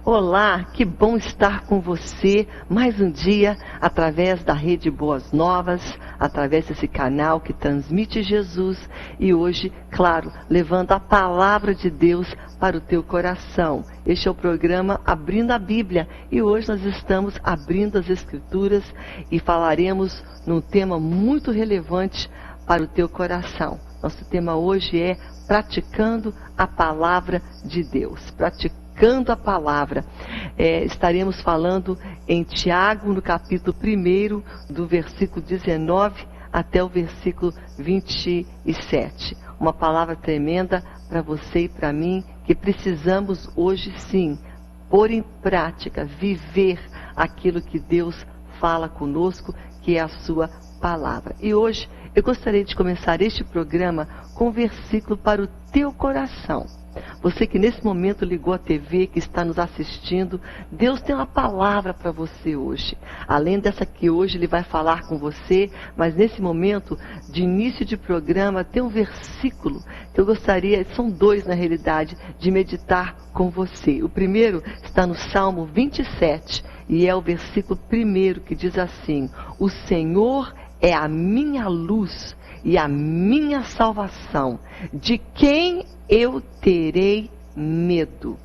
Olá, que bom estar com você mais um dia através da Rede Boas Novas, através desse canal que transmite Jesus e hoje, claro, levando a palavra de Deus para o teu coração. Este é o programa Abrindo a Bíblia e hoje nós estamos abrindo as Escrituras e falaremos num tema muito relevante para o teu coração. Nosso tema hoje é praticando a palavra de Deus. Praticando a palavra. Estaremos falando em Tiago, no capítulo 1, do versículo 19 até o versículo 27. Uma palavra tremenda para você e para mim, que precisamos hoje sim pôr em prática, viver aquilo que Deus fala conosco, que é a sua palavra. E hoje eu gostaria de começar este programa com um versículo para o teu coração. Você que nesse momento ligou a TV, que está nos assistindo, Deus tem uma palavra para você hoje. Além dessa que hoje Ele vai falar com você, mas nesse momento de início de programa tem um versículo que eu gostaria, são dois na realidade, de meditar com você. O primeiro está no Salmo 27 e é o versículo 1 que diz assim: O Senhor é a minha luz e a minha salvação. De quem eu terei medo?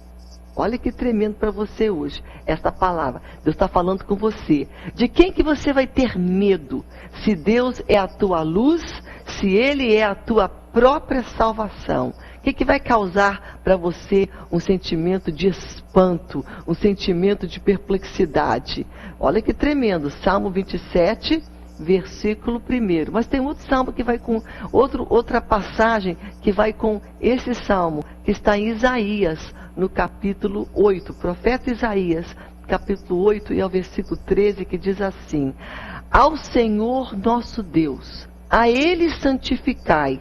Olha que tremendo para você hoje, esta palavra. Deus está falando com você. De quem que você vai ter medo? Se Deus é a tua luz, se Ele é a tua própria salvação. O que vai causar para você um sentimento de espanto, um sentimento de perplexidade? Olha que tremendo, Salmo 27, versículo 1. Mas tem outro salmo que vai com outra passagem que vai com esse salmo, que está em Isaías, no capítulo 8, profeta Isaías, capítulo 8 e ao versículo 13, que diz assim: Ao Senhor nosso Deus, a Ele santificai,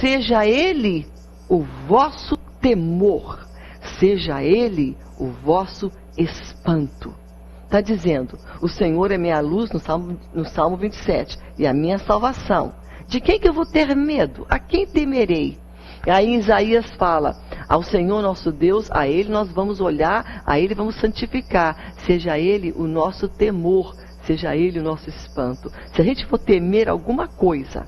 seja Ele o vosso temor, seja Ele o vosso espanto. Está dizendo, o Senhor é minha luz, no Salmo 27, e a minha salvação. De quem que eu vou ter medo? A quem temerei? Aí Isaías fala, ao Senhor nosso Deus, a Ele nós vamos olhar, a Ele vamos santificar. Seja Ele o nosso temor, seja Ele o nosso espanto. Se a gente for temer alguma coisa,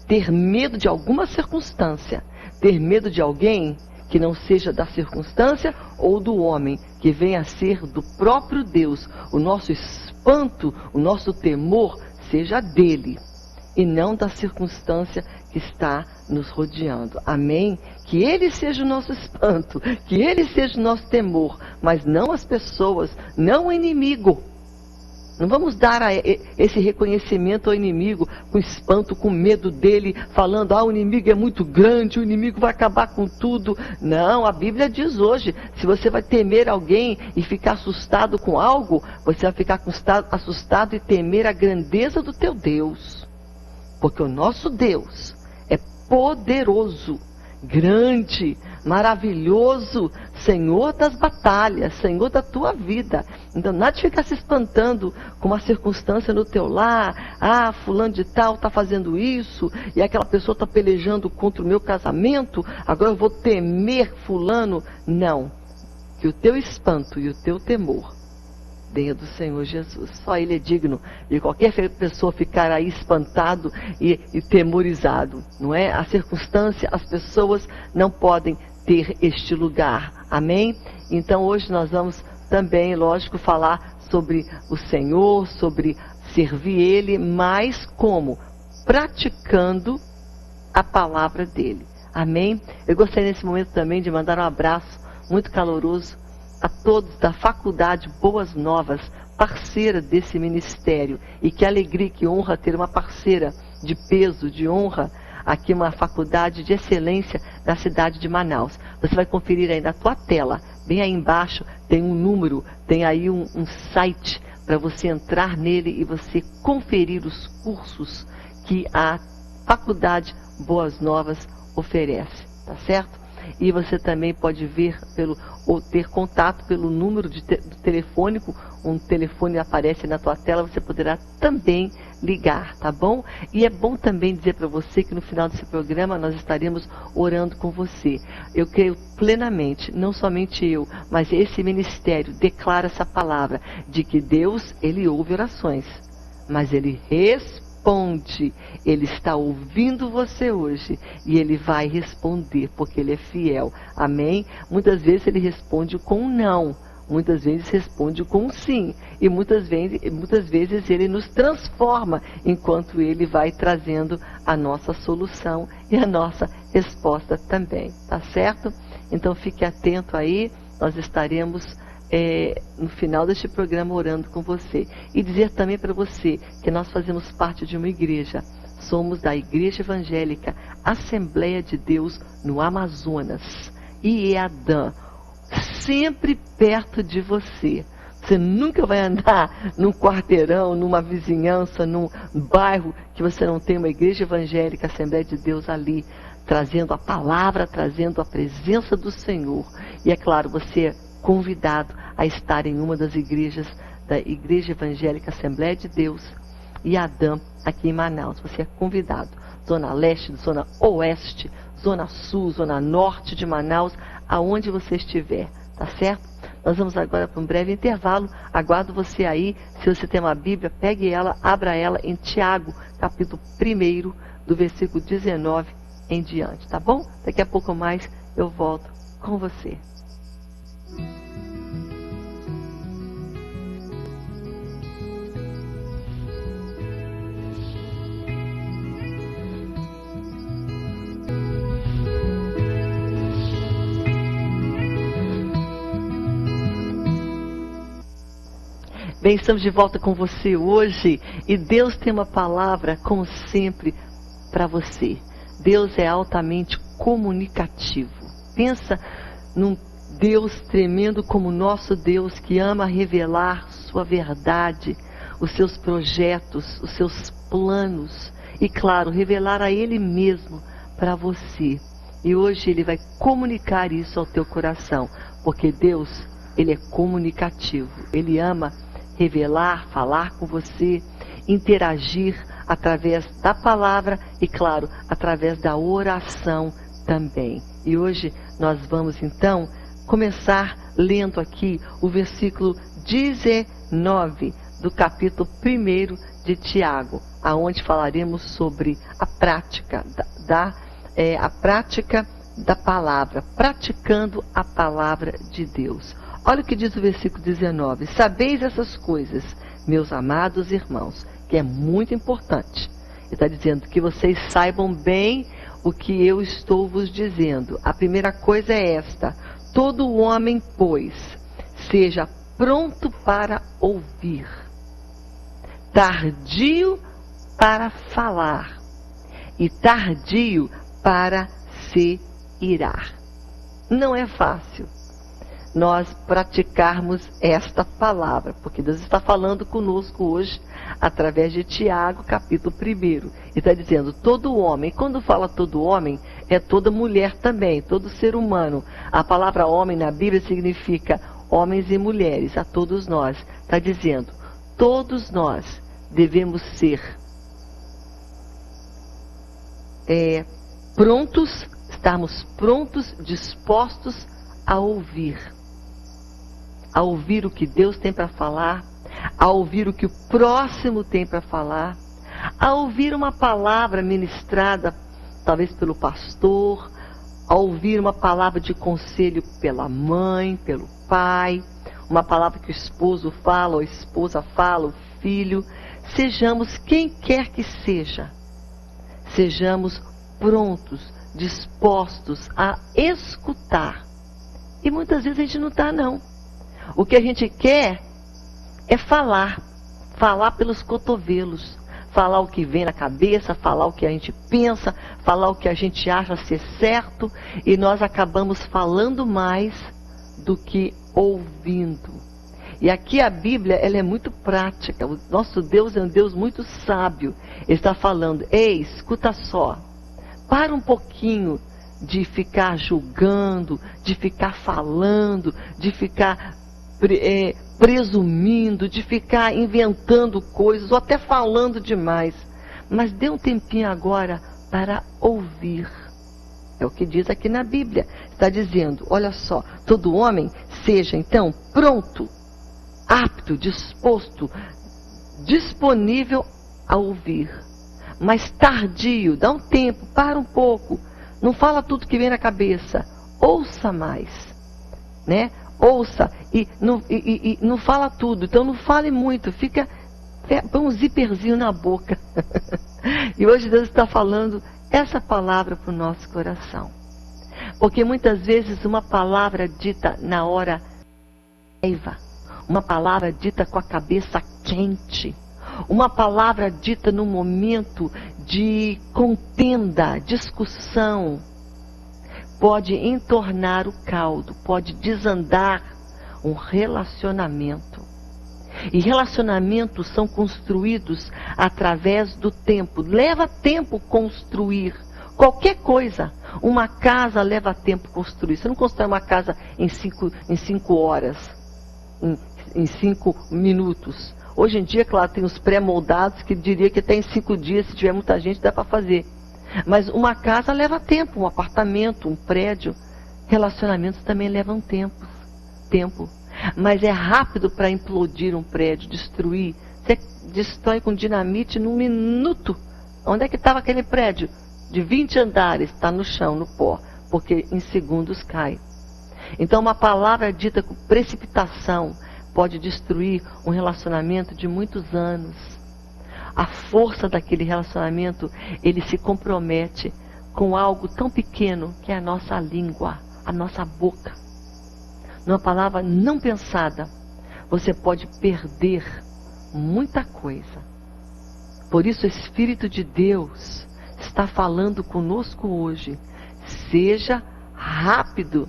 ter medo de alguma circunstância, ter medo de alguém que não seja da circunstância ou do homem, que venha a ser do próprio Deus, o nosso espanto, o nosso temor, seja dele, e não da circunstância que está nos rodeando. Amém? Que ele seja o nosso espanto, que ele seja o nosso temor, mas não as pessoas, não o inimigo. Não vamos dar esse reconhecimento ao inimigo com espanto, com medo dele, falando, o inimigo é muito grande, o inimigo vai acabar com tudo. Não, a Bíblia diz hoje, se você vai temer alguém e ficar assustado com algo, você vai ficar assustado e temer a grandeza do teu Deus. Porque o nosso Deus é poderoso, grande, maravilhoso, Senhor das batalhas, Senhor da tua vida. Então nada de ficar se espantando com uma circunstância no teu lar. Fulano de tal está fazendo isso, e aquela pessoa está pelejando contra o meu casamento, agora eu vou temer fulano. Não, que o teu espanto e o teu temor venha do Senhor Jesus. Só Ele é digno de qualquer pessoa ficar aí espantado e temorizado, não é? A circunstância, as pessoas não podem ter este lugar. Amém? Então hoje nós vamos também, lógico, falar sobre o Senhor, sobre servir Ele, mas como? Praticando a palavra dEle. Amém? Eu gostaria nesse momento também de mandar um abraço muito caloroso a todos da Faculdade Boas Novas, parceira desse ministério. E que alegria, que honra ter uma parceira de peso, de honra, aqui uma faculdade de excelência da cidade de Manaus. Você vai conferir aí na tua tela, bem aí embaixo, tem um número, tem aí um site para você entrar nele e você conferir os cursos que a Faculdade Boas Novas oferece, tá certo? E você também pode ver ou ter contato pelo número do telefônico. Um telefone aparece na tua tela, você poderá também ligar, tá bom? E é bom também dizer para você que no final desse programa nós estaremos orando com você. Eu creio plenamente, não somente eu, mas esse ministério declara essa palavra de que Deus, Ele ouve orações, mas Ele responde. Ele está ouvindo você hoje e Ele vai responder, porque Ele é fiel. Amém? Muitas vezes Ele responde com um não. Muitas vezes responde com um sim. E muitas vezes Ele nos transforma enquanto Ele vai trazendo a nossa solução e a nossa resposta também. Tá certo? Então fique atento aí. Nós estaremos no final deste programa orando com você. E dizer também para você que nós fazemos parte de uma igreja. Somos da Igreja Evangélica Assembleia de Deus no Amazonas. IEADAM. Sempre perto de você. Você nunca vai andar num quarteirão, numa vizinhança, num bairro que você não tem uma igreja evangélica, Assembleia de Deus ali, trazendo a palavra, trazendo a presença do Senhor. E é claro, você é convidado a estar em uma das igrejas da Igreja Evangélica Assembleia de Deus e IEADAM aqui em Manaus. Você é convidado. Zona Leste, Zona Oeste, Zona Sul, Zona Norte de Manaus, aonde você estiver, tá certo? Nós vamos agora para um breve intervalo. Aguardo você aí. Se você tem uma Bíblia, pegue ela, abra ela em Tiago, capítulo 1, do versículo 19 em diante, tá bom? Daqui a pouco mais eu volto com você. Bem, estamos de volta com você hoje e Deus tem uma palavra, como sempre, para você. Deus é altamente comunicativo. Pensa num Deus tremendo como o nosso Deus, que ama revelar sua verdade, os seus projetos, os seus planos e, claro, revelar a Ele mesmo para você. E hoje Ele vai comunicar isso ao teu coração, porque Deus, Ele é comunicativo. Ele ama revelar, falar com você, interagir através da palavra e, claro, através da oração também. E hoje nós vamos então começar lendo aqui o versículo 19 do capítulo 1 de Tiago, aonde falaremos sobre a prática a prática da palavra, praticando a palavra de Deus. Olha o que diz o versículo 19. Sabeis essas coisas, meus amados irmãos, que é muito importante. Ele está dizendo que vocês saibam bem o que eu estou vos dizendo. A primeira coisa é esta: todo homem, pois, seja pronto para ouvir, tardio para falar e tardio para se irar. Não é fácil nós praticarmos esta palavra, porque Deus está falando conosco hoje através de Tiago, capítulo 1. E está dizendo, todo homem. Quando fala todo homem, é toda mulher também, todo ser humano. A palavra homem na Bíblia significa homens e mulheres, a todos nós. Está dizendo, todos nós devemos ser prontos, estarmos prontos, dispostos a ouvir o que Deus tem para falar, a ouvir o que o próximo tem para falar, a ouvir uma palavra ministrada, talvez pelo pastor, a ouvir uma palavra de conselho pela mãe, pelo pai, uma palavra que o esposo fala, ou a esposa fala, o filho. Sejamos quem quer que seja, sejamos prontos, dispostos a escutar. E muitas vezes a gente não está, não. O que a gente quer é falar pelos cotovelos, falar o que vem na cabeça, falar o que a gente pensa, falar o que a gente acha ser certo, e nós acabamos falando mais do que ouvindo. E aqui a Bíblia, ela é muito prática. O nosso Deus é um Deus muito sábio. Ele está falando, ei, escuta só, para um pouquinho de ficar julgando, de ficar falando, de ficar presumindo, de ficar inventando coisas ou até falando demais. Mas dê um tempinho agora para ouvir. É o que diz aqui na Bíblia. Está dizendo, olha só, todo homem seja então pronto, apto, disposto, disponível a ouvir. Mas tardio, dá um tempo, para um pouco. Não fala tudo que vem na cabeça. Ouça mais, né? Ouça e não fala tudo. Então não fale muito, fica põe um zíperzinho na boca. E hoje Deus está falando essa palavra para o nosso coração. Porque muitas vezes uma palavra dita na hora raiva, uma palavra dita com a cabeça quente, uma palavra dita no momento de contenda, discussão, pode entornar o caldo, pode desandar um relacionamento. E relacionamentos são construídos através do tempo. Leva tempo construir qualquer coisa. Uma casa leva tempo construir. Você não constrói uma casa em 5 horas, em 5 minutos. Hoje em dia, claro, tem os pré-moldados que diria que até em 5 dias, se tiver muita gente, dá para fazer. Mas uma casa leva tempo, um apartamento, um prédio. Relacionamentos também levam tempo. Mas é rápido para implodir um prédio, destruir. Você destrói com dinamite num minuto. Onde é que estava aquele prédio? De 20 andares, está no chão, no pó, porque em segundos cai. Então uma palavra dita com precipitação pode destruir um relacionamento de muitos anos. A força daquele relacionamento, ele se compromete com algo tão pequeno que é a nossa língua, a nossa boca. Numa palavra não pensada, você pode perder muita coisa. Por isso o Espírito de Deus está falando conosco hoje. Seja rápido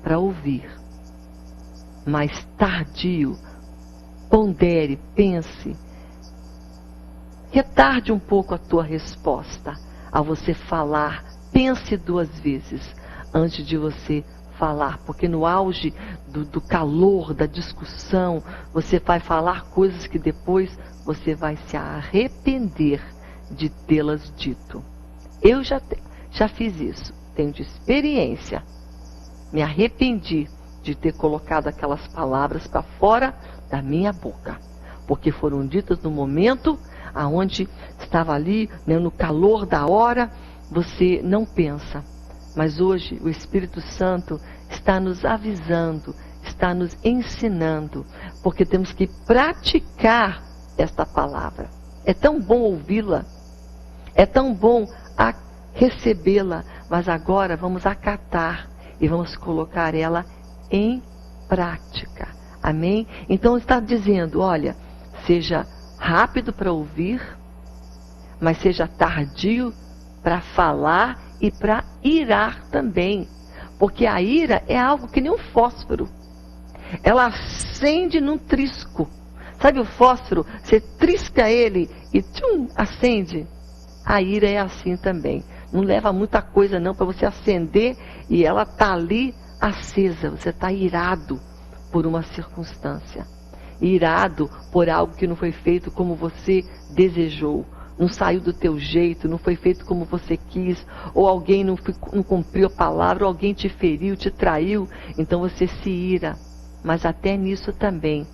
para ouvir, mas tardio. Pondere, pense. Retarde um pouco a tua resposta ao você falar. Pense 2 vezes antes de você falar, porque no auge do calor, da discussão, você vai falar coisas que depois você vai se arrepender de tê-las dito. Eu já fiz isso, tenho de experiência. Me arrependi de ter colocado aquelas palavras para fora da minha boca, porque foram ditas no momento aonde estava ali, né, no calor da hora. Você não pensa. Mas hoje o Espírito Santo está nos avisando, está nos ensinando, porque temos que praticar esta palavra. É tão bom ouvi-la, é tão bom recebê-la, mas agora vamos acatar e vamos colocar ela em prática. Amém? Então está dizendo, olha, seja rápido para ouvir, mas seja tardio para falar e para irar também. Porque a ira é algo que nem um fósforo. Ela acende num trisco. Sabe o fósforo? Você trisca ele e tchum, acende. A ira é assim também. Não leva muita coisa não para você acender e ela está ali acesa. Você está irado por uma circunstância. Irado por algo que não foi feito como você desejou. Não saiu do teu jeito, não foi feito como você quis, ou alguém não cumpriu a palavra, ou alguém te feriu, te traiu, então você se ira. Mas até nisso também,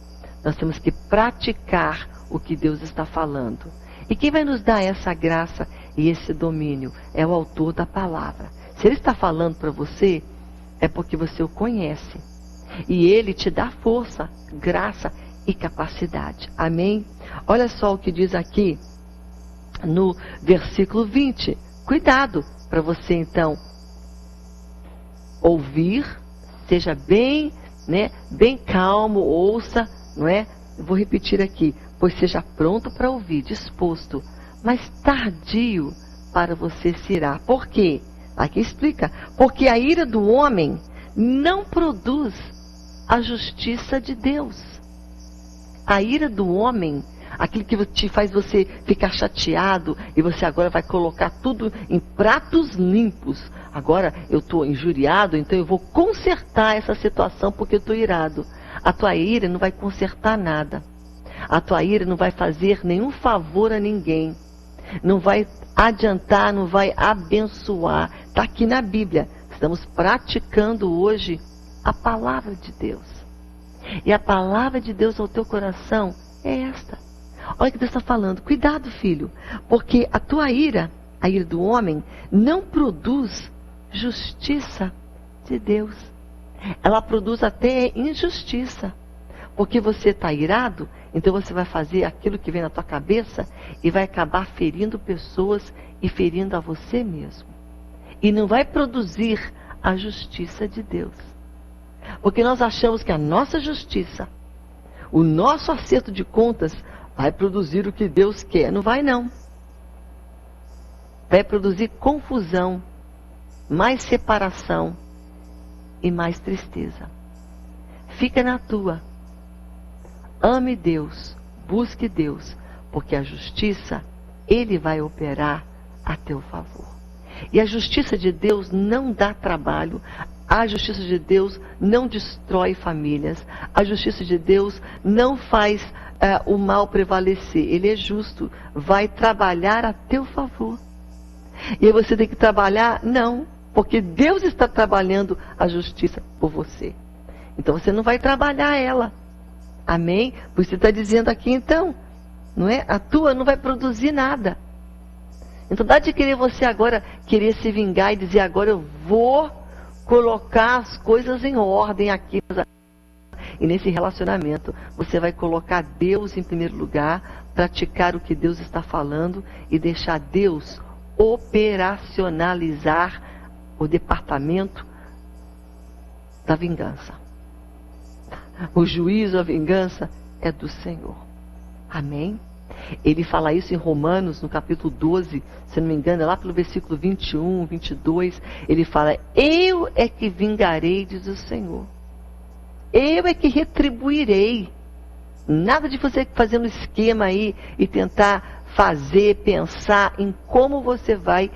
nós temos que praticar o que Deus está falando. E quem vai nos dar essa graça e esse domínio é o autor da palavra. Se ele está falando para você, é porque você o conhece. E ele te dá força, graça e capacidade. Amém? Olha só o que diz aqui no versículo 20. Cuidado para você então ouvir, seja bem, né, bem calmo, ouça, não é? Eu vou repetir aqui, pois seja pronto para ouvir, disposto, mas tardio para você se irar. Por quê? Aqui explica. Porque a ira do homem não produz a justiça de Deus. A ira do homem aquilo que te faz você ficar chateado, e você agora vai colocar tudo em pratos limpos. Agora eu estou injuriado, então eu vou consertar essa situação porque eu estou irado. A tua ira não vai consertar nada. A tua ira não vai fazer nenhum favor a ninguém. Não vai adiantar, não vai abençoar. Está aqui na Bíblia. Estamos praticando hoje a palavra de Deus. E a palavra de Deus ao teu coração é esta. Olha o que Deus está falando. Cuidado, filho. Porque a tua ira, a ira do homem, não produz justiça de Deus. Ela produz até injustiça. Porque você está irado, então você vai fazer aquilo que vem na tua cabeça e vai acabar ferindo pessoas e ferindo a você mesmo. E não vai produzir a justiça de Deus. Porque nós achamos que a nossa justiça, o nosso acerto de contas, vai produzir o que Deus quer. Não vai, não. Vai produzir confusão, mais separação e mais tristeza. Fica na tua. Ame Deus, busque Deus, porque a justiça, Ele vai operar a teu favor. E a justiça de Deus não dá trabalho, a justiça de Deus não destrói famílias, a justiça de Deus não faz o mal prevalecer. Ele é justo, vai trabalhar a teu favor. E aí você tem que trabalhar? Não, porque Deus está trabalhando a justiça por você. Então você não vai trabalhar ela. Amém? Por isso você está dizendo aqui então, não é? A tua não vai produzir nada. Então dá de querer você agora, querer se vingar e dizer, agora eu vou colocar as coisas em ordem aqui. E nesse relacionamento, você vai colocar Deus em primeiro lugar, praticar o que Deus está falando e deixar Deus operacionalizar o departamento da vingança. O juízo, a vingança é do Senhor. Amém? Ele fala isso em Romanos, no capítulo 12, se não me engano, é lá pelo versículo 21, 22. Ele fala, eu é que vingarei, diz o Senhor. Eu é que retribuirei. Nada de você fazer um esquema aí e tentar fazer, pensar em como você vai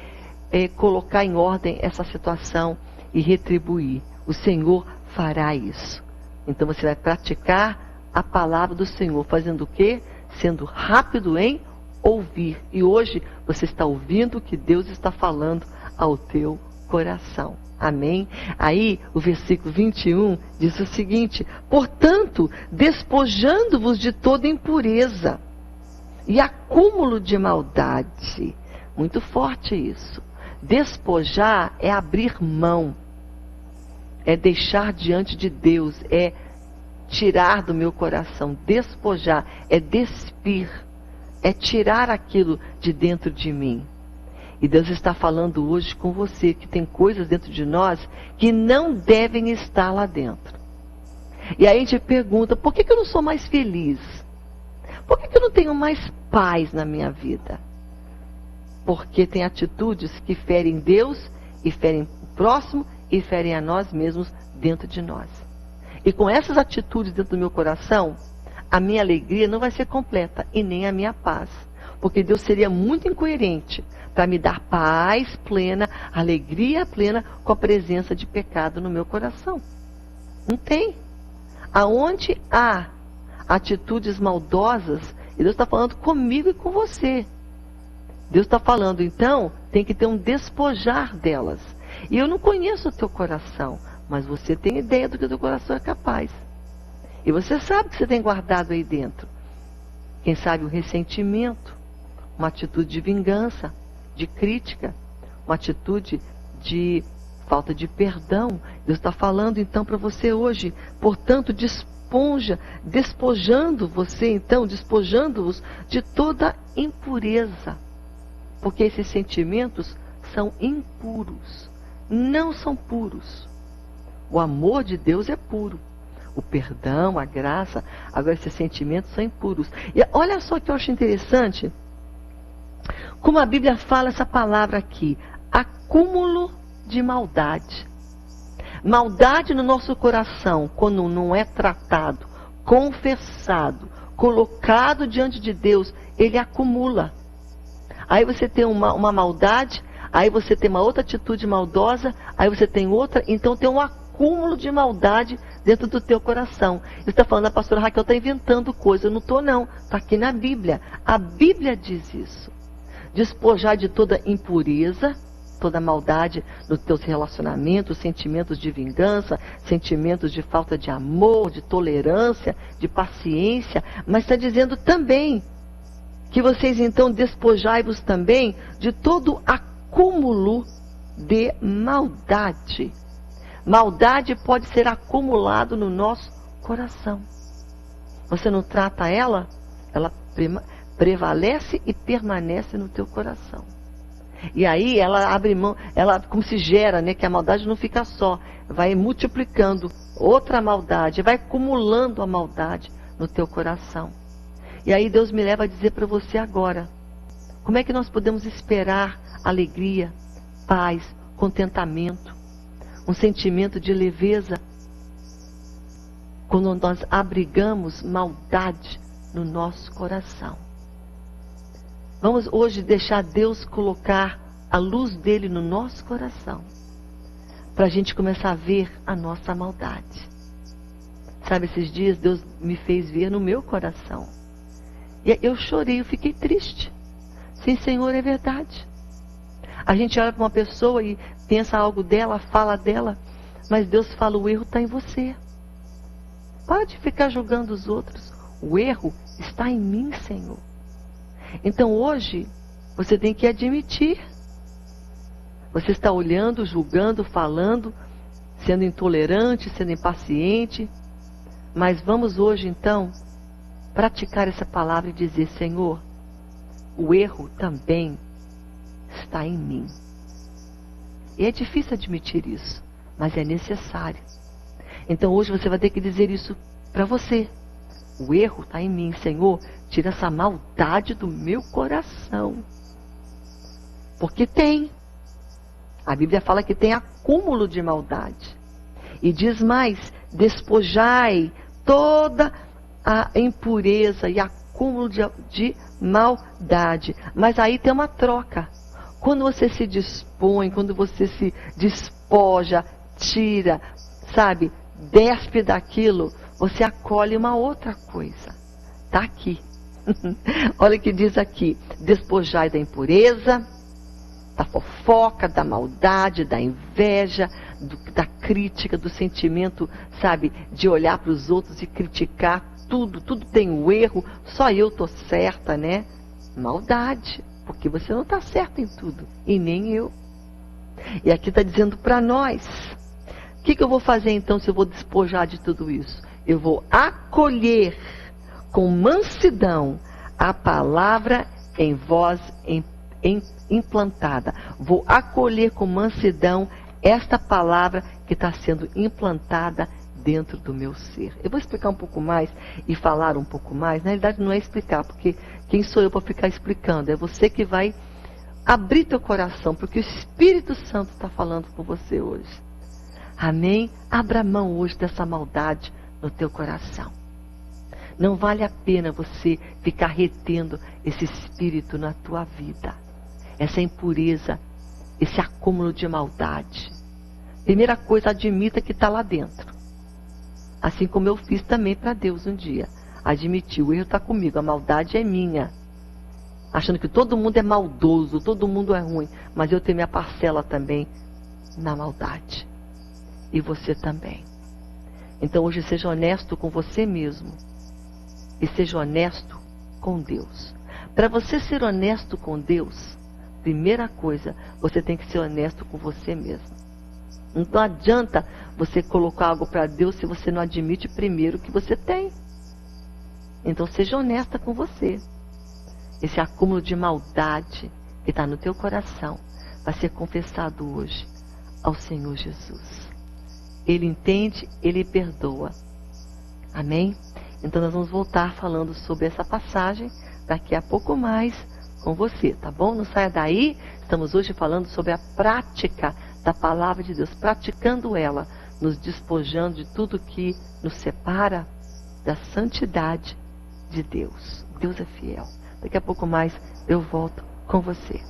colocar em ordem essa situação e retribuir. O Senhor fará isso. Então você vai praticar a palavra do Senhor, fazendo o quê? Sendo rápido em ouvir. E hoje você está ouvindo o que Deus está falando ao teu coração. Amém? Aí o versículo 21 diz o seguinte, portanto, despojando-vos de toda impureza e acúmulo de maldade. Muito forte isso. Despojar é abrir mão. É deixar diante de Deus, é tirar do meu coração, despojar, é despir, é tirar aquilo de dentro de mim. E Deus está falando hoje com você, que tem coisas dentro de nós que não devem estar lá dentro. E aí a gente pergunta, por que eu não sou mais feliz? Por que eu não tenho mais paz na minha vida? Porque tem atitudes que ferem Deus, e ferem o próximo, e ferem a nós mesmos dentro de nós. E com essas atitudes dentro do meu coração, a minha alegria não vai ser completa e nem a minha paz. Porque Deus seria muito incoerente para me dar paz plena, alegria plena com a presença de pecado no meu coração. Não tem. Aonde há atitudes maldosas, e Deus está falando comigo e com você. Deus está falando, então, tem que ter um despojar delas. E eu não conheço o teu coração, mas você tem ideia do que o teu coração é capaz. E você sabe que você tem guardado aí dentro. Quem sabe um ressentimento, uma atitude de vingança, de crítica, uma atitude de falta de perdão. Deus está falando então para você hoje, portanto, despojando você então, despojando-vos de toda impureza. Porque esses sentimentos são impuros. Não são puros. O amor de Deus é puro. O perdão, a graça, agora esses sentimentos são impuros. E olha só que eu acho interessante, como a Bíblia fala essa palavra aqui, acúmulo de maldade. Maldade no nosso coração, quando não é tratado confessado, colocado diante de Deus, ele acumula. Aí você tem uma maldade, aí você tem uma outra atitude maldosa, aí você tem outra, então tem um acúmulo de maldade dentro do teu coração. Você está falando, a pastora Raquel está inventando coisa. Eu não estou não, está aqui na Bíblia. A Bíblia diz isso. Despojar de toda impureza, toda maldade nos teus relacionamentos, sentimentos de vingança, sentimentos de falta de amor, de tolerância, de paciência, mas está dizendo também que vocês então despojai-vos também de todo acúmulo de maldade. Maldade pode ser acumulado no nosso coração. Você não trata ela, ela prevalece e permanece no teu coração. E aí ela abre mão, ela como se gera, né, que a maldade não fica só, vai multiplicando outra maldade, vai acumulando a maldade no teu coração. E aí Deus me leva a dizer para você agora, como é que nós podemos esperar alegria, paz, contentamento, um sentimento de leveza, quando nós abrigamos maldade no nosso coração? Vamos hoje deixar Deus colocar a luz dele no nosso coração, para a gente começar a ver a nossa maldade. Sabe, esses dias Deus me fez ver no meu coração. E eu chorei, eu fiquei triste. Sim, Senhor, é verdade. A gente olha para uma pessoa e pensa algo dela, fala dela, mas Deus fala, o erro está em você. Para de ficar julgando os outros. O erro está em mim, Senhor. Então hoje, você tem que admitir. Você está olhando, julgando, falando, sendo intolerante, sendo impaciente. Mas vamos hoje então, praticar essa palavra e dizer, Senhor, o erro também está em mim. E é difícil admitir isso, mas é necessário. Então hoje você vai ter que dizer isso para você. O erro está em mim, Senhor, tira essa maldade do meu coração. Porque tem. A Bíblia fala que tem acúmulo de maldade. E diz mais, despojai toda a impureza e acúmulo de maldade. Mas aí tem uma troca. Quando você se dispõe, quando você se despoja, tira, sabe, despe daquilo, você acolhe uma outra coisa. Está aqui. Olha o que diz aqui. Despojai da impureza, da fofoca, da maldade, da inveja, da crítica, do sentimento, sabe, de olhar para os outros e criticar. Tudo tem um erro, só eu estou certa, né? Maldade, porque você não está certo em tudo, e nem eu. E aqui está dizendo para nós, o que eu vou fazer então se eu vou despojar de tudo isso? Eu vou acolher com mansidão a palavra em vós implantada. Vou acolher com mansidão esta palavra que está sendo implantada dentro do meu ser. Eu vou explicar um pouco mais e falar um pouco mais. Na realidade não é explicar, porque quem sou eu para ficar explicando? É você que vai abrir teu coração, porque o Espírito Santo está falando com você hoje. Amém? Abra mão hoje dessa maldade no teu coração. Não vale a pena você ficar retendo esse espírito na tua vida. Essa impureza, esse acúmulo de maldade. Primeira coisa, admita que está lá dentro. Assim como eu fiz também para Deus um dia. Admitir, o erro está comigo, a maldade é minha. Achando que todo mundo é maldoso, todo mundo é ruim. Mas eu tenho minha parcela também na maldade. E você também. Então hoje seja honesto com você mesmo. E seja honesto com Deus. Para você ser honesto com Deus, primeira coisa, você tem que ser honesto com você mesmo. Não adianta você colocar algo para Deus se você não admite primeiro o que você tem. Então seja honesta com você. Esse acúmulo de maldade que está no teu coração vai ser confessado hoje ao Senhor Jesus. Ele entende, Ele perdoa. Amém? Então nós vamos voltar falando sobre essa passagem daqui a pouco mais com você, tá bom? Não saia daí, estamos hoje falando sobre a prática da palavra de Deus, praticando ela, nos despojando de tudo que nos separa, da santidade de Deus. Deus é fiel. Daqui a pouco mais eu volto com você.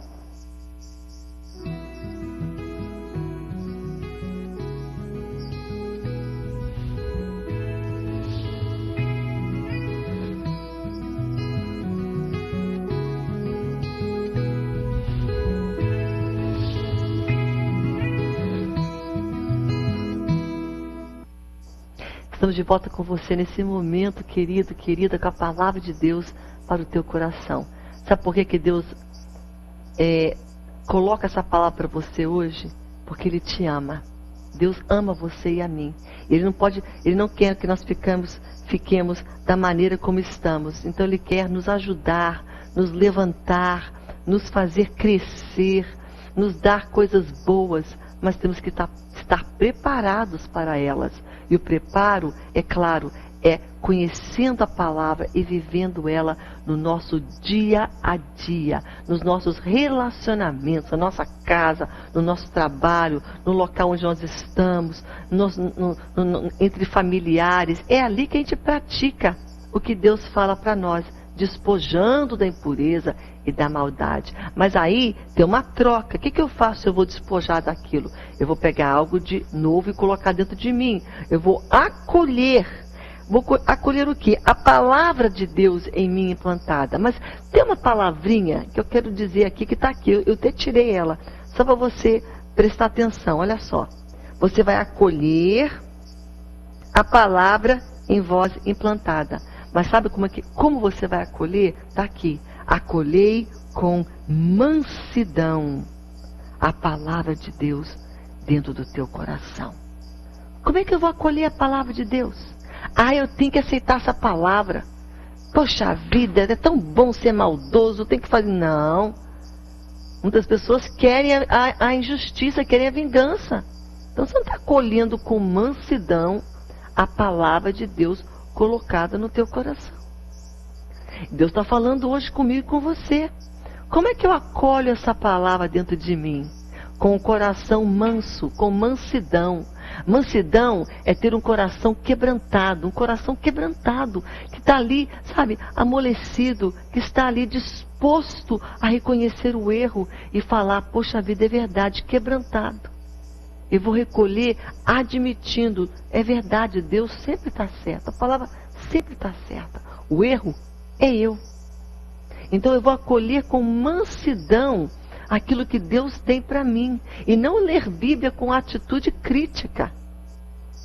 Estamos de volta com você nesse momento, querido, querida, com a palavra de Deus para o teu coração. Sabe por que Deus coloca essa palavra para você hoje? Porque Ele te ama. Deus ama você e a mim. Ele não quer que nós fiquemos da maneira como estamos. Então Ele quer nos ajudar, nos levantar, nos fazer crescer, nos dar coisas boas, mas temos que estar preparados para elas. E o preparo, é claro, é conhecendo a palavra e vivendo ela no nosso dia a dia, nos nossos relacionamentos, na nossa casa, no nosso trabalho, no local onde nós estamos, entre familiares. É ali que a gente pratica o que Deus fala para nós, despojando da impureza e da maldade. Mas aí tem uma troca. O que eu faço se eu vou despojar daquilo? Eu vou pegar algo de novo e colocar dentro de mim. Eu vou acolher. Vou acolher o quê? A palavra de Deus em mim implantada. Mas tem uma palavrinha que eu quero dizer aqui, que está aqui. Eu até tirei ela, só para você prestar atenção. Olha só. Você vai acolher a palavra em vós implantada. Mas sabe como você vai acolher? Está aqui. Acolhei com mansidão a palavra de Deus dentro do teu coração. Como é que eu vou acolher a palavra de Deus? Eu tenho que aceitar essa palavra. Poxa vida, é tão bom ser maldoso, tem que fazer... Não. Muitas pessoas querem a injustiça, querem a vingança. Então você não está acolhendo com mansidão a palavra de Deus colocada no teu coração. Deus está falando hoje comigo e com você. Como é que eu acolho essa palavra dentro de mim? Com o coração manso, com mansidão. Mansidão é ter um coração quebrantado, que está ali, sabe, amolecido, que está ali disposto a reconhecer o erro e falar, poxa vida, é verdade, quebrantado. Eu vou recolher admitindo, é verdade, Deus sempre está certo, a palavra sempre está certa. O erro é eu. Então eu vou acolher com mansidão aquilo que Deus tem para mim. E não ler Bíblia com atitude crítica.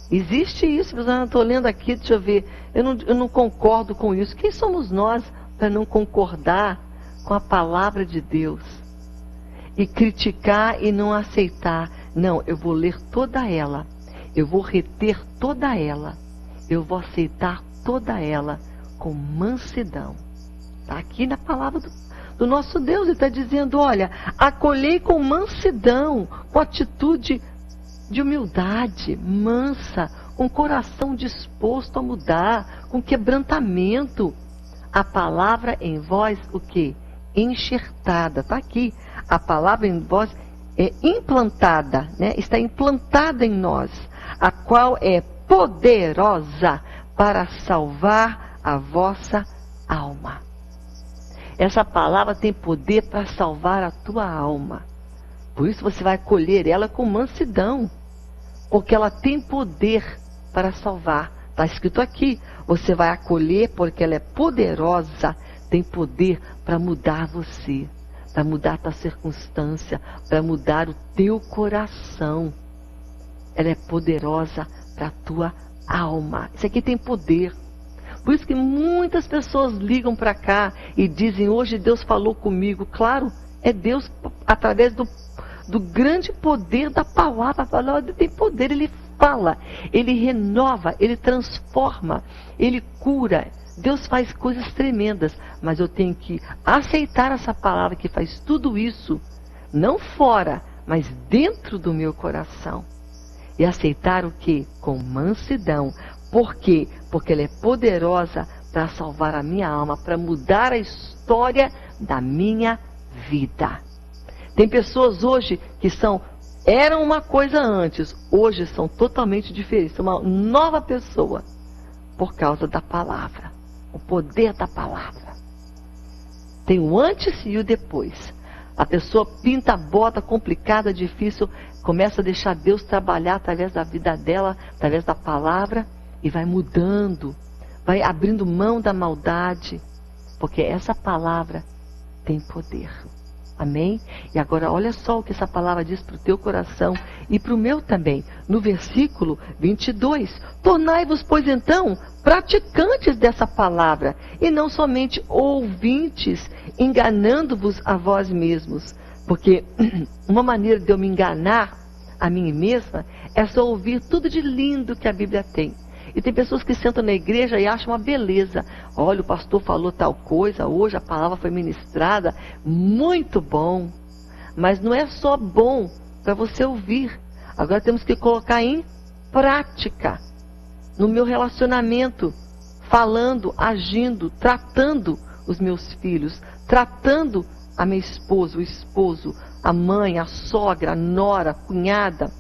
Existe isso, mas eu não estou lendo aqui, deixa eu ver. Eu não concordo com isso. Quem somos nós para não concordar com a palavra de Deus? E criticar e não aceitar. Não, eu vou ler toda ela. Eu vou reter toda ela. Eu vou aceitar toda ela com mansidão. Está aqui na palavra do nosso Deus. Ele está dizendo, olha, acolhei com mansidão, com atitude de humildade, mansa, com coração disposto a mudar, com quebrantamento. A palavra em vós, o quê? Enxertada. Está aqui. A palavra em vós é implantada, né? Está implantada em nós, a qual é poderosa para salvar a vossa alma. Essa palavra tem poder para salvar a tua alma. Por isso você vai acolher ela com mansidão, porque ela tem poder para salvar. Está escrito aqui, você vai acolher porque ela é poderosa, tem poder para mudar você, para mudar a tua circunstância, para mudar o teu coração. Ela é poderosa para a tua alma. Isso aqui tem poder. Por isso que muitas pessoas ligam para cá e dizem, hoje Deus falou comigo. Claro, é Deus através do grande poder da palavra. A palavra tem poder, Ele fala, Ele renova, Ele transforma, Ele cura. Deus faz coisas tremendas, mas eu tenho que aceitar essa palavra que faz tudo isso, não fora, mas dentro do meu coração. E aceitar o quê? Com mansidão. Por quê? Porque ela é poderosa para salvar a minha alma, para mudar a história da minha vida. Tem pessoas hoje que eram uma coisa antes, hoje são totalmente diferentes, são uma nova pessoa. por causa da palavra. O poder da palavra. Tem o antes e o depois. A pessoa pinta a bota complicada, difícil, começa a deixar Deus trabalhar através da vida dela, através da palavra, e vai mudando, vai abrindo mão da maldade, porque essa palavra tem poder. Amém? E agora olha só o que essa palavra diz para o teu coração e para o meu também. No versículo 22. Tornai-vos, pois então, praticantes dessa palavra, e não somente ouvintes, enganando-vos a vós mesmos. Porque uma maneira de eu me enganar a mim mesma é só ouvir tudo de lindo que a Bíblia tem. E tem pessoas que sentam na igreja e acham uma beleza. Olha, o pastor falou tal coisa, hoje a palavra foi ministrada, muito bom. Mas não é só bom para você ouvir. Agora temos que colocar em prática. No meu relacionamento, falando, agindo, tratando os meus filhos, tratando a minha esposa, o esposo, a mãe, a sogra, a nora, a cunhada,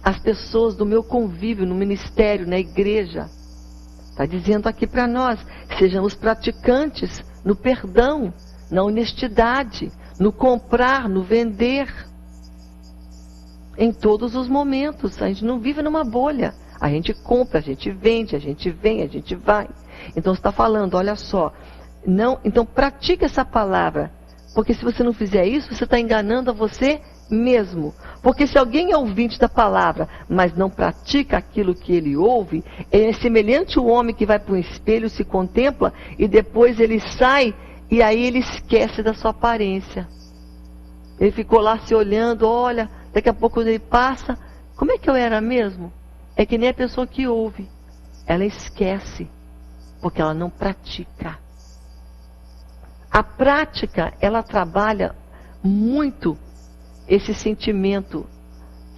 as pessoas do meu convívio no ministério, na igreja. Está dizendo aqui para nós, sejamos praticantes no perdão, na honestidade, no comprar, no vender. Em todos os momentos. A gente não vive numa bolha. A gente compra, a gente vende, a gente vem, a gente vai. Então está falando, olha só. Não, então pratique essa palavra. Porque se você não fizer isso, você está enganando a você mesmo. Porque se alguém é ouvinte da palavra, mas não pratica aquilo que ele ouve, é semelhante ao homem que vai para um espelho, se contempla, e depois ele sai, e aí ele esquece da sua aparência. Ele ficou lá se olhando, olha, daqui a pouco quando ele passa, como é que eu era mesmo? É que nem a pessoa que ouve. Ela esquece, porque ela não pratica. A prática, ela trabalha muito esse sentimento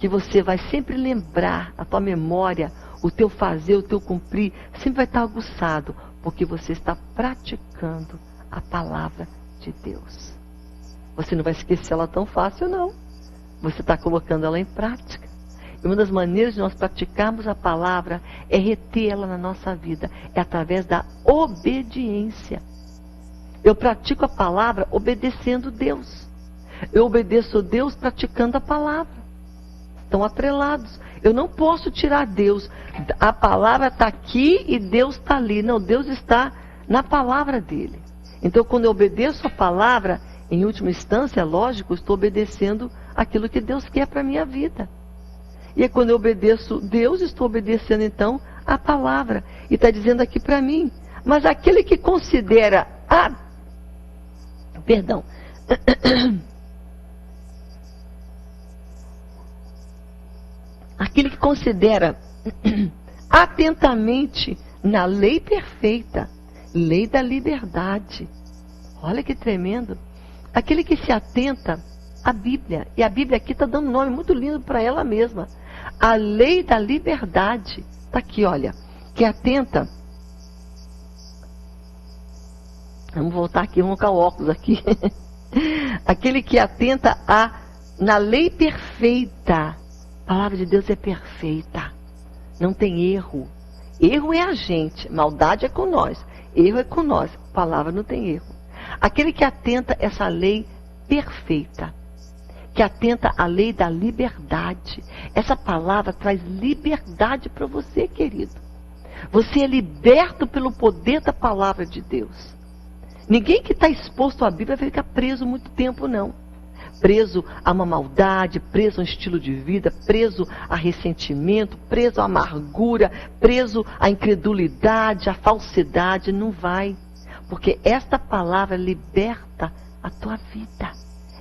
que você vai sempre lembrar, a tua memória, o teu fazer, o teu cumprir, sempre vai estar aguçado, porque você está praticando a palavra de Deus. Você não vai esquecer ela tão fácil, não. Você está colocando ela em prática. E uma das maneiras de nós praticarmos a palavra é retê-la na nossa vida, é através da obediência. Eu pratico a palavra obedecendo Deus. Eu obedeço a Deus praticando a palavra. Estão atrelados. Eu não posso tirar Deus. A palavra está aqui e Deus está ali. Não, Deus está na palavra dele. Então, quando eu obedeço a palavra, em última instância, lógico, estou obedecendo aquilo que Deus quer para a minha vida. E é quando eu obedeço Deus, estou obedecendo então a palavra. E está dizendo aqui para mim. Mas aquele que considera aquele que considera atentamente na lei perfeita, lei da liberdade. Olha que tremendo. Aquele que se atenta à Bíblia, e a Bíblia aqui está dando um nome muito lindo para ela mesma. A lei da liberdade. Está aqui, olha. Que atenta. Vamos voltar aqui, vamos colocar o óculos aqui. Aquele que atenta na lei perfeita. A palavra de Deus é perfeita. Não tem erro. Erro é a gente. Maldade é com nós. Erro é com nós. A palavra não tem erro. Aquele que atenta essa lei perfeita. Que atenta à lei da liberdade. Essa palavra traz liberdade para você, querido. Você é liberto pelo poder da palavra de Deus. Ninguém que está exposto à Bíblia vai ficar preso muito tempo, não. Preso a uma maldade, preso a um estilo de vida, preso a ressentimento, preso à amargura, preso à incredulidade, à falsidade. Não vai. Porque esta palavra liberta a tua vida.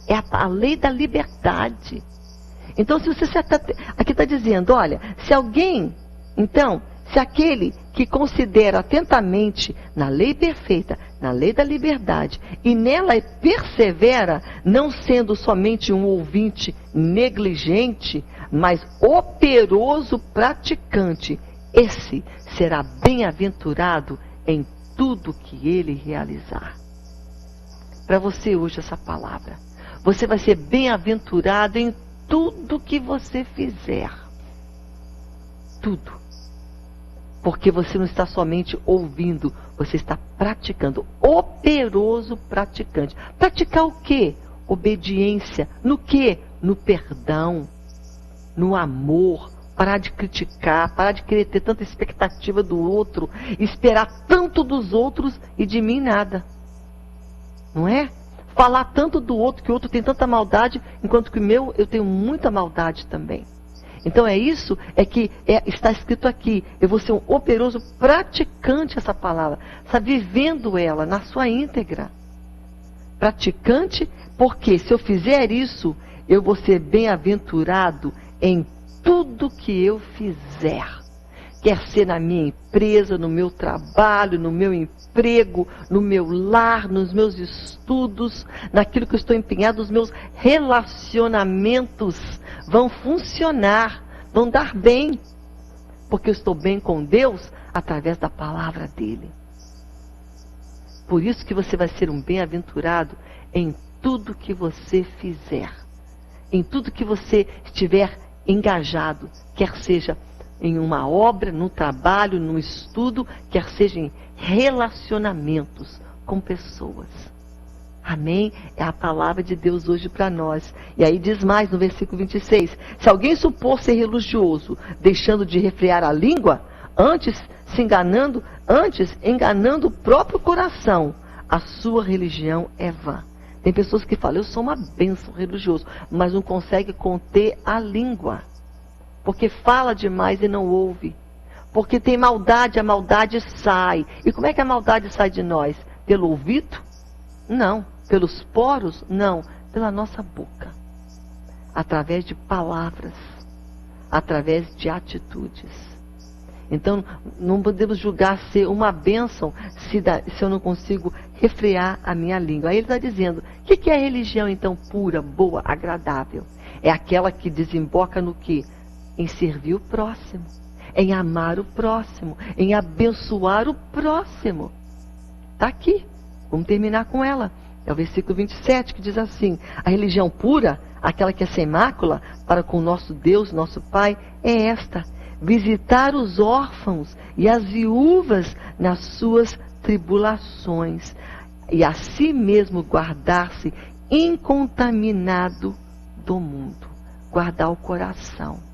É a lei da liberdade. Então, se você aqui está dizendo, olha, se alguém, então, se aquele que considera atentamente na lei perfeita, na lei da liberdade, e nela persevera, não sendo somente um ouvinte negligente, mas operoso praticante, esse será bem-aventurado em tudo que ele realizar. Para você hoje essa palavra. Você vai ser bem-aventurado em tudo que você fizer. Tudo. Porque você não está somente ouvindo, você está praticando. Operoso praticante. Praticar o quê? Obediência. No quê? No perdão, no amor. Parar de criticar, parar de querer ter tanta expectativa do outro, esperar tanto dos outros e de mim nada. Não é? Falar tanto do outro, que o outro tem tanta maldade, enquanto que o meu, eu tenho muita maldade também. Então é isso, está escrito aqui. Eu vou ser um operoso praticante essa palavra. Está vivendo ela na sua íntegra. Praticante, porque se eu fizer isso, eu vou ser bem-aventurado em tudo que eu fizer. Quer ser na minha empresa, no meu trabalho, no meu emprego, no meu lar, nos meus estudos, naquilo que eu estou empenhado, os meus relacionamentos vão funcionar, vão dar bem, porque eu estou bem com Deus através da palavra dele. Por isso que você vai ser um bem-aventurado em tudo que você fizer, em tudo que você estiver engajado, quer seja em uma obra, no trabalho, no estudo, quer seja em relacionamentos com pessoas. Amém? É a palavra de Deus hoje para nós. E aí diz mais no versículo 26. Se alguém supor ser religioso, deixando de refrear a língua, antes enganando o próprio coração, a sua religião é vã. Tem pessoas que falam, eu sou uma bênção religioso, mas não consegue conter a língua. Porque fala demais e não ouve. Porque tem maldade, a maldade sai. E como é que a maldade sai de nós? Pelo ouvido? Não. Pelos poros? Não. Pela nossa boca. Através de palavras. Através de atitudes. Então, não podemos julgar ser uma bênção se eu não consigo refrear a minha língua. Aí ele está dizendo, o que é a religião então pura, boa, agradável? É aquela que desemboca no quê? Em servir o próximo, em amar o próximo, em abençoar o próximo. Está aqui. Vamos terminar com ela. É o versículo 27 que diz assim, a religião pura, aquela que é sem mácula, para com o nosso Deus, nosso Pai, é esta: visitar os órfãos e as viúvas nas suas tribulações, e a si mesmo guardar-se incontaminado do mundo. Guardar o coração.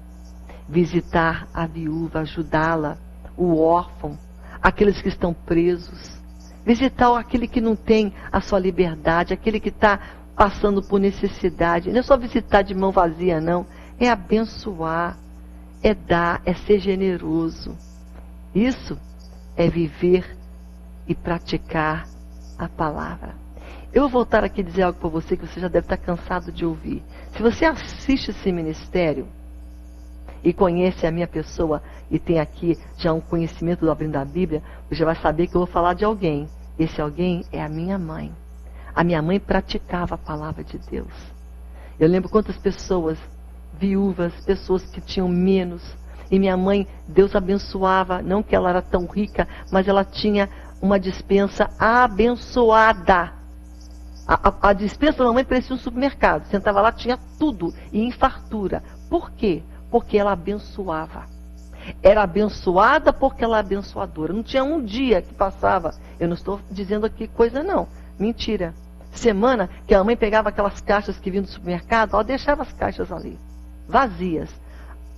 Visitar a viúva, ajudá-la, o órfão, aqueles que estão presos. Visitar aquele que não tem a sua liberdade, aquele que está passando por necessidade. Não é só visitar de mão vazia, não. É abençoar, é dar, é ser generoso. Isso é viver e praticar a palavra. Eu vou voltar aqui a dizer algo para você que você já deve estar cansado de ouvir. Se você assiste esse ministério e conhece a minha pessoa e tem aqui já um conhecimento do Abrindo a Bíblia, você já vai saber que eu vou falar de alguém. Esse alguém é a minha mãe. A minha mãe praticava a palavra de Deus. Eu lembro quantas pessoas, viúvas, pessoas que tinham menos, e minha mãe, Deus abençoava, não que ela era tão rica, mas ela tinha uma despensa abençoada. A despensa da mamãe parecia um supermercado. Sentava lá, tinha tudo, e em fartura. Por quê? Porque ela abençoava. Era abençoada porque ela é abençoadora. Não tinha um dia que passava. Eu não estou dizendo aqui coisa não. Mentira. Semana que a mãe pegava aquelas caixas que vinham do supermercado, ela deixava as caixas ali, vazias.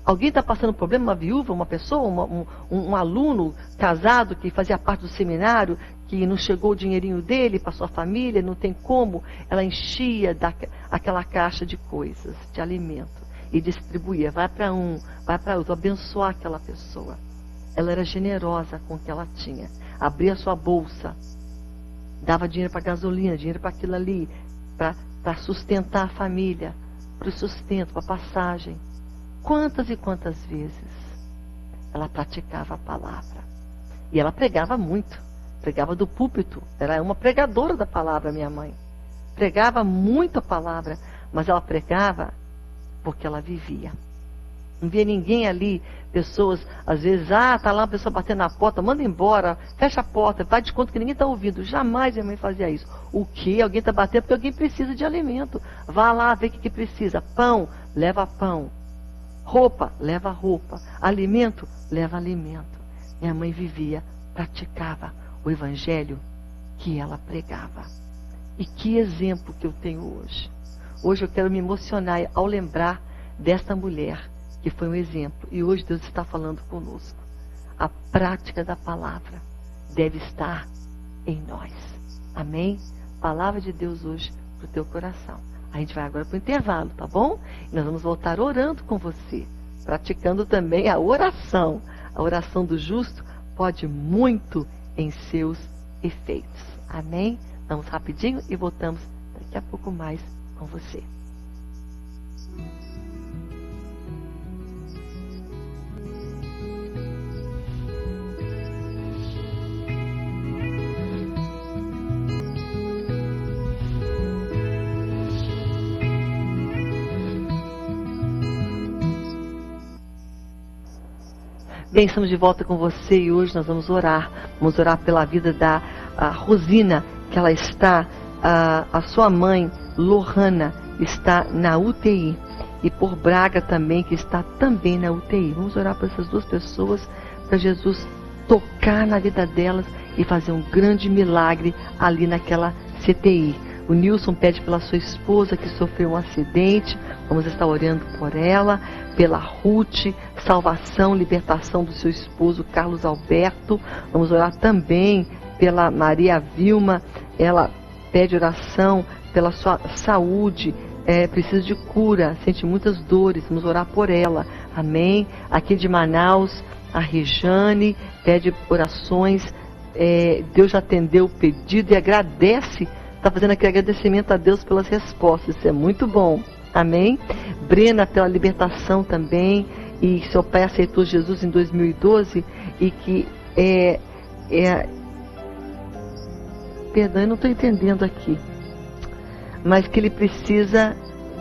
Alguém está passando problema, uma viúva, uma pessoa, um aluno casado que fazia parte do seminário, que não chegou o dinheirinho dele para sua família, não tem como, ela enchia aquela caixa de coisas, de alimento. E distribuía, vai para um, vai para outro, abençoar aquela pessoa. Ela era generosa com o que ela tinha. Abria a sua bolsa, dava dinheiro para gasolina, dinheiro para aquilo ali, para sustentar a família, para o sustento, para a passagem. Quantas e quantas vezes ela praticava a palavra. E ela pregava muito, pregava do púlpito. Era uma pregadora da palavra, minha mãe. Pregava muito a palavra, mas ela pregava porque ela vivia. Não via ninguém ali, pessoas, às vezes, tá lá uma pessoa batendo na porta, manda embora, fecha a porta, faz de conta que ninguém está ouvindo. Jamais minha mãe fazia isso. O quê? Alguém está batendo porque alguém precisa de alimento. Vá lá ver o que precisa. Pão, leva pão. Roupa, leva roupa. Alimento, leva alimento. minha mãe vivia, praticava o evangelho que ela pregava. E que exemplo que eu tenho hoje. Hoje eu quero me emocionar ao lembrar desta mulher que foi um exemplo. E hoje Deus está falando conosco. A prática da palavra deve estar em nós. Amém? Palavra de Deus hoje para o teu coração. A gente vai agora para o intervalo, tá bom? E nós vamos voltar orando com você, praticando também a oração. A oração do justo pode muito em seus efeitos. Amém? Vamos rapidinho e voltamos daqui a pouco mais com você. Bem, estamos de volta com você e hoje nós vamos orar. Vamos orar pela vida da Rosina, que ela está, a sua mãe, Lohana, está na UTI. E por Braga também, que está também na UTI. Vamos orar por essas duas pessoas, para Jesus tocar na vida delas e fazer um grande milagre ali naquela CTI. O Nilson pede pela sua esposa que sofreu um acidente. Vamos estar orando por ela, pela Ruth, salvação, libertação do seu esposo Carlos Alberto. Vamos orar também pela Maria Vilma. Ela pede oração pela sua saúde, precisa de cura, sente muitas dores. Vamos orar por ela. Amém? Aqui de Manaus, a Rejane pede orações. Deus já atendeu o pedido e agradece. Está fazendo aquele agradecimento a Deus pelas respostas. Isso é muito bom. Amém? Brena pela libertação também. E seu pai aceitou Jesus em 2012. E que perdão, eu não estou entendendo aqui. Mas que ele precisa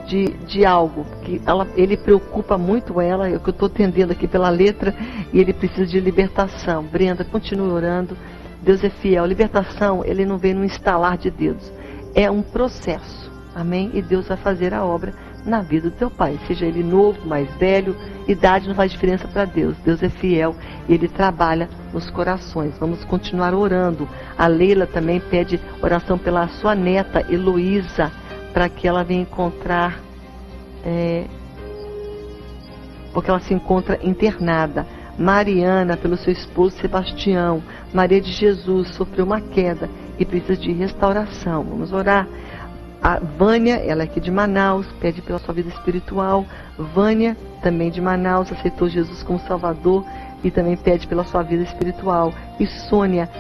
de algo. Que ele preocupa muito ela. É o que eu estou entendendo aqui pela letra. E ele precisa de libertação. Brenda, continue orando. Deus é fiel. Libertação, ele não vem num estalar de dedos. É um processo. Amém? E Deus vai fazer a obra na vida do teu pai. Seja ele novo, mais velho, idade não faz diferença para Deus. Deus é fiel e ele trabalha nos corações. Vamos continuar orando. A Leila também pede oração pela sua neta, Heloísa, para que ela venha encontrar, porque ela se encontra internada. Mariana, pelo seu esposo Sebastião. Maria de Jesus sofreu uma queda e precisa de restauração. Vamos orar. A Vânia, ela é aqui de Manaus, pede pela sua vida espiritual. Vânia, também de Manaus, aceitou Jesus como Salvador e também pede pela sua vida espiritual. E Sônia,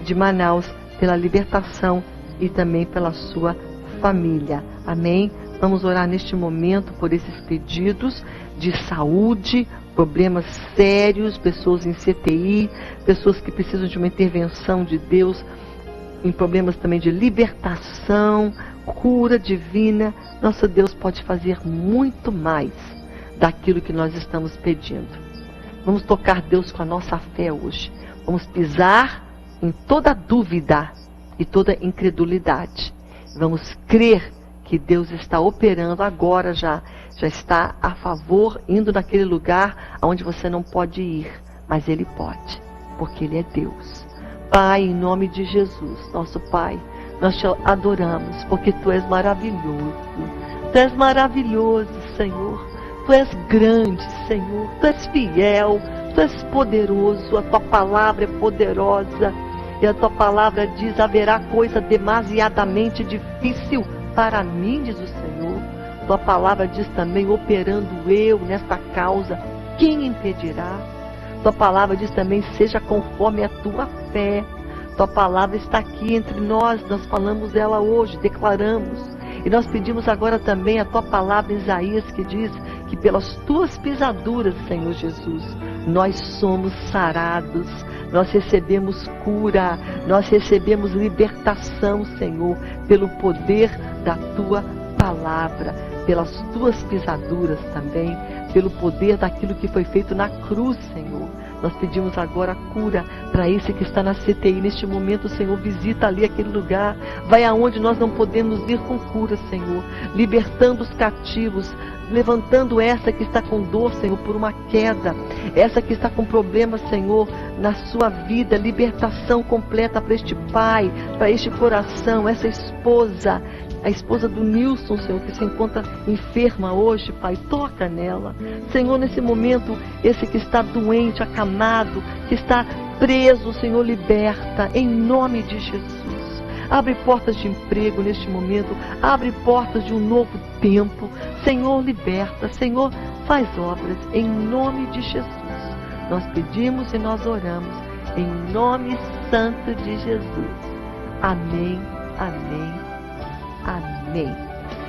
de Manaus, pela libertação e também pela sua família. Amém? Vamos orar neste momento por esses pedidos de saúde, problemas sérios, pessoas em CTI, pessoas que precisam de uma intervenção de Deus, em problemas também de libertação, cura divina. Nosso Deus pode fazer muito mais daquilo que nós estamos pedindo. Vamos tocar Deus com a nossa fé hoje. Vamos pisar em toda dúvida e toda incredulidade. Vamos crer que Deus está operando agora já está a favor, indo naquele lugar onde você não pode ir, mas Ele pode, porque Ele é Deus. Pai, em nome de Jesus, nosso Pai, nós te adoramos, porque Tu és maravilhoso. Tu és maravilhoso, Senhor. Tu és grande, Senhor. Tu és fiel, Tu és poderoso, a Tua palavra é poderosa. E a Tua palavra diz, haverá coisa demasiadamente difícil para mim, diz o Senhor. Tua palavra diz também, operando eu nesta causa, quem impedirá? Tua palavra diz também, seja conforme a tua fé. Tua palavra está aqui entre nós falamos dela hoje, declaramos. E nós pedimos agora também a tua palavra em Isaías, que diz que pelas tuas pisaduras, Senhor Jesus, nós somos sarados, nós recebemos cura, nós recebemos libertação, Senhor, pelo poder da tua palavra, pelas tuas pisaduras também, pelo poder daquilo que foi feito na cruz, Senhor. Nós pedimos agora cura para esse que está na CTI neste momento, Senhor. Visita ali aquele lugar, vai aonde nós não podemos ir com cura, Senhor, libertando os cativos, levantando essa que está com dor, Senhor, por uma queda, essa que está com problema, Senhor, na sua vida, libertação completa para este pai, para este coração, essa esposa, a esposa do Nilson, Senhor, que se encontra enferma hoje, Pai, toca nela. Senhor, nesse momento, esse que está doente, acamado, que está preso, Senhor, liberta, em nome de Jesus. Abre portas de emprego neste momento, abre portas de um novo tempo. Senhor, liberta, Senhor, faz obras, em nome de Jesus. Nós pedimos e nós oramos, em nome santo de Jesus. Amém, amém, amém.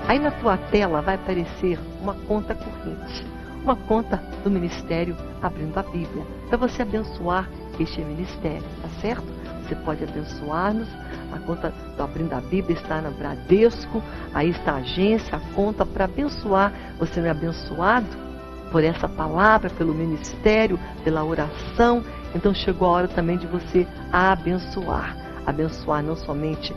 Aí na tua tela vai aparecer uma conta corrente, uma conta do Ministério Abrindo a Bíblia, para você abençoar este ministério, tá certo? Você pode abençoar-nos. A conta do Abrindo a Bíblia está na Bradesco, aí está a agência, a conta para abençoar. Você não é abençoado por essa palavra, pelo ministério, pela oração? Então chegou a hora também de você abençoar. Abençoar não somente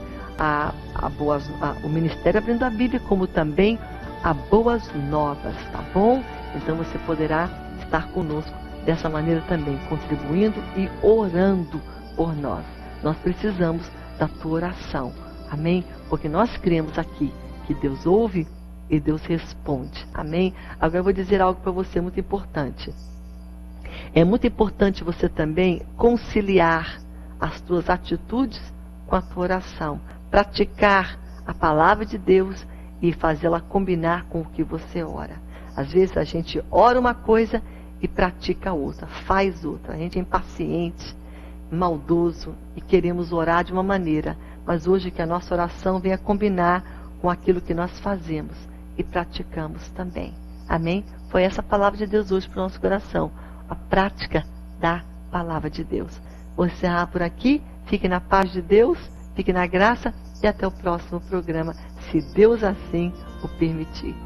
o Ministério Abrindo a Bíblia, como também a Boas Novas, tá bom? Então você poderá estar conosco dessa maneira também, contribuindo e orando por nós. Nós precisamos da tua oração, amém? Porque nós cremos aqui que Deus ouve e Deus responde, amém? Agora eu vou dizer algo para você muito importante. É muito importante você também conciliar as tuas atitudes com a tua oração, praticar a palavra de Deus e fazê-la combinar com o que você ora. Às vezes a gente ora uma coisa e pratica outra, faz outra. A gente é impaciente, maldoso e queremos orar de uma maneira, mas hoje que a nossa oração venha combinar com aquilo que nós fazemos e praticamos também. Amém? Foi essa palavra de Deus hoje para o nosso coração, a prática da palavra de Deus. Vou encerrar por aqui, fique na paz de Deus, fique na graça e até o próximo programa, se Deus assim o permitir.